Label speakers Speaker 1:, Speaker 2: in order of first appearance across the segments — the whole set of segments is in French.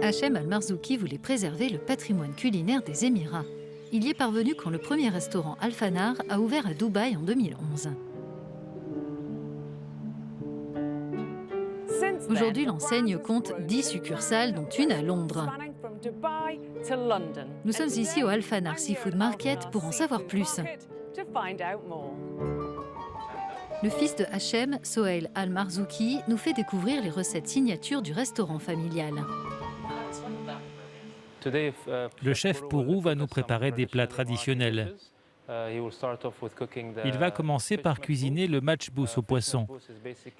Speaker 1: Hachem Al-Marzouki voulait préserver le patrimoine culinaire des Émirats. Il y est parvenu quand le premier restaurant Al-Fanar a ouvert à Dubaï en 2011. Aujourd'hui, l'enseigne compte 10 succursales, dont une à Londres. Nous sommes ici au Al-Fanar Seafood Market pour en savoir plus. Le fils de Hachem, Sohail Al-Marzouki, nous fait découvrir les recettes signatures du restaurant familial.
Speaker 2: Le chef Pourou va nous préparer des plats traditionnels. Il va commencer par cuisiner le matchbous au poisson.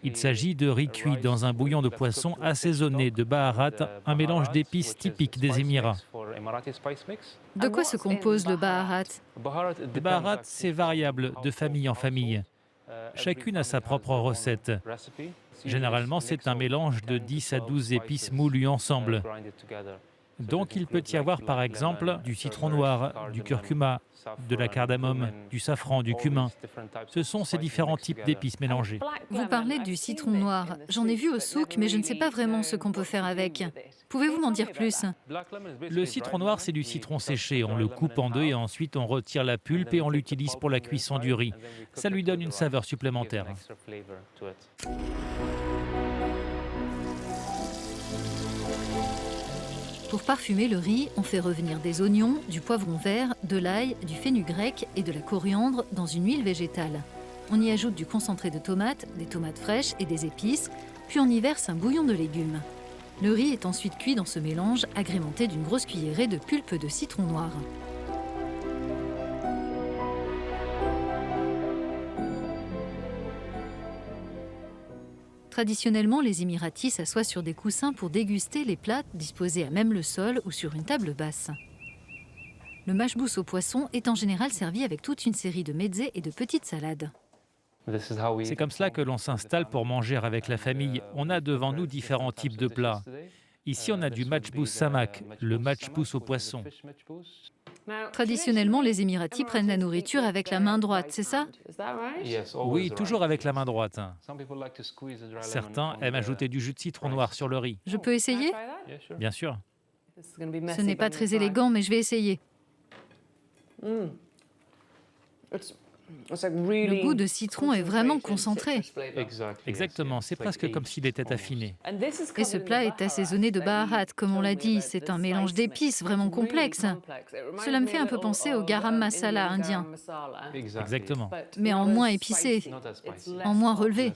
Speaker 2: Il s'agit de riz cuit dans un bouillon de poisson assaisonné de baharat, un mélange d'épices typique des Émirats.
Speaker 1: De quoi se compose le baharat?
Speaker 2: Le baharat, c'est variable de famille en famille. Chacune a sa propre recette. Généralement, c'est un mélange de 10 à 12 épices moulues ensemble. Donc il peut y avoir par exemple du citron noir, du curcuma, de la cardamome, du safran, du cumin. Ce sont ces différents types d'épices mélangées.
Speaker 1: Vous parlez du citron noir. J'en ai vu au souk, mais je ne sais pas vraiment ce qu'on peut faire avec. Pouvez-vous m'en dire plus?
Speaker 2: Le citron noir, c'est du citron séché. On le coupe en deux et ensuite on retire la pulpe et on l'utilise pour la cuisson du riz. Ça lui donne une saveur supplémentaire.
Speaker 1: Pour parfumer le riz, on fait revenir des oignons, du poivron vert, de l'ail, du fenugrec et de la coriandre dans une huile végétale. On y ajoute du concentré de tomates, des tomates fraîches et des épices, puis on y verse un bouillon de légumes. Le riz est ensuite cuit dans ce mélange, agrémenté d'une grosse cuillerée de pulpe de citron noir. Traditionnellement, les Émiratis s'assoient sur des coussins pour déguster les plats disposés à même le sol ou sur une table basse. Le mashbous au poisson est en général servi avec toute une série de mezzés et de petites salades.
Speaker 2: C'est comme cela que l'on s'installe pour manger avec la famille. On a devant nous différents types de plats. Ici, on a du matchbous samak, le matchbous au poisson.
Speaker 1: Traditionnellement, les Émiratis prennent la nourriture avec la main droite, c'est ça?
Speaker 2: Oui, toujours avec la main droite. Certains aiment ajouter du jus de citron noir sur le riz.
Speaker 1: Je peux essayer?
Speaker 2: Bien sûr.
Speaker 1: Ce n'est pas très élégant, mais je vais essayer. Le goût de citron est vraiment concentré.
Speaker 2: Exactement, c'est presque comme s'il était affiné.
Speaker 1: Et ce plat est assaisonné de baharat, comme on l'a dit. C'est un mélange d'épices vraiment complexe. Cela me fait un peu penser au garam masala indien,
Speaker 2: Exactement.
Speaker 1: mais en moins épicé, en moins relevé.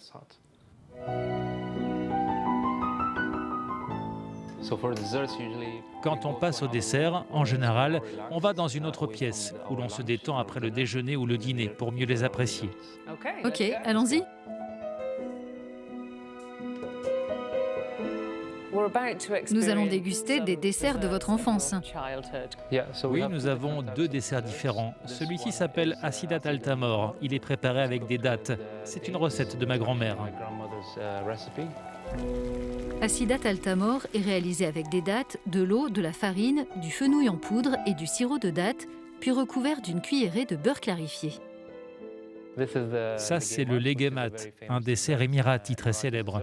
Speaker 2: Quand on passe au dessert, en général, on va dans une autre pièce où l'on se détend après le déjeuner ou le dîner pour mieux les apprécier.
Speaker 1: Ok, allons-y. Nous allons déguster des desserts de votre enfance.
Speaker 2: Oui, nous avons 2 desserts différents. Celui-ci s'appelle Assidat al-Tamor. Il est préparé avec des dattes. C'est une recette de ma grand-mère.
Speaker 1: Assidat al-Tamor est réalisé avec des dattes, de l'eau, de la farine, du fenouil en poudre et du sirop de dattes, puis recouvert d'une cuillerée de beurre clarifié.
Speaker 2: Ça, c'est le legemat, un dessert émirati très célèbre.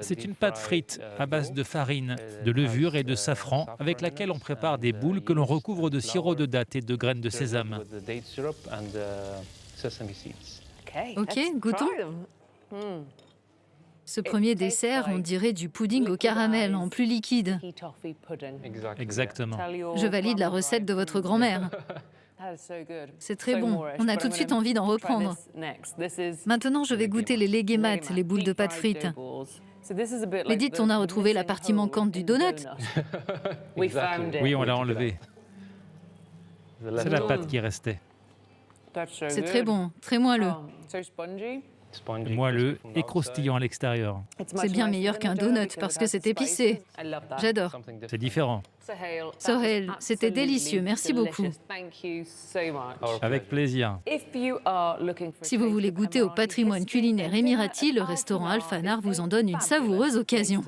Speaker 2: C'est une pâte frite à base de farine, de levure et de safran avec laquelle on prépare des boules que l'on recouvre de sirop de dattes et de graines de sésame.
Speaker 1: Ok, goûtons. Ce premier dessert, on dirait du pudding au caramel, en plus liquide.
Speaker 2: Exactement.
Speaker 1: Je valide la recette de votre grand-mère. C'est très bon. On a tout de suite envie d'en reprendre. Maintenant, je vais goûter les legemat, les boules de pâte frite. Mais dites, on a retrouvé la partie manquante du donut.
Speaker 2: Oui, on l'a enlevé. C'est la pâte qui restait.
Speaker 1: C'est très bon, très moelleux.
Speaker 2: Moelleux et croustillant à l'extérieur.
Speaker 1: C'est bien meilleur qu'un donut parce que c'est épicé. J'adore.
Speaker 2: C'est différent.
Speaker 1: Sohail, c'était délicieux. Merci beaucoup.
Speaker 2: Avec plaisir.
Speaker 1: Si vous voulez goûter au patrimoine culinaire émirati, le restaurant Al-Fanar vous en donne une savoureuse occasion.